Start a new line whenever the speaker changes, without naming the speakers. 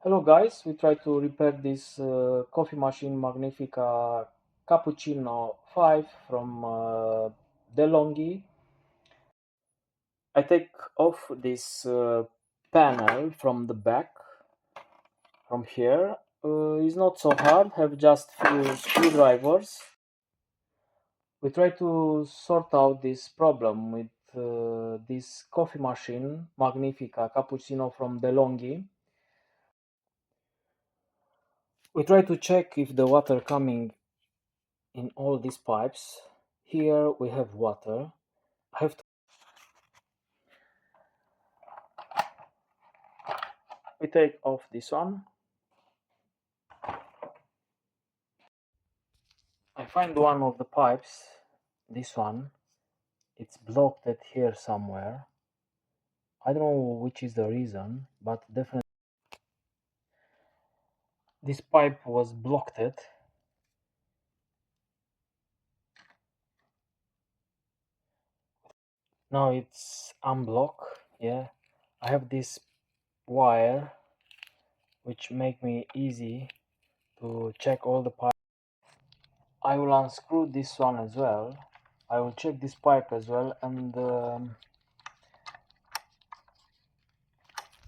Hello guys, we try to repair this coffee machine Magnifica Cappuccino 5 from DeLonghi. I take off this panel from the back, from here. It's not so hard, have just few screwdrivers. We try to sort out this problem with this coffee machine Magnifica Cappuccino from DeLonghi. We try to check if the water coming in all these pipes. Here we have water. I have to we take off this one. I find one of the pipes, this one, it's blocked at here somewhere. I don't know which is the reason, but definitely this pipe was blocked it. Now it's unblocked. Yeah, I have this wire which make me easy to check all the pipes. I will unscrew this one as well. I will check this pipe as well, and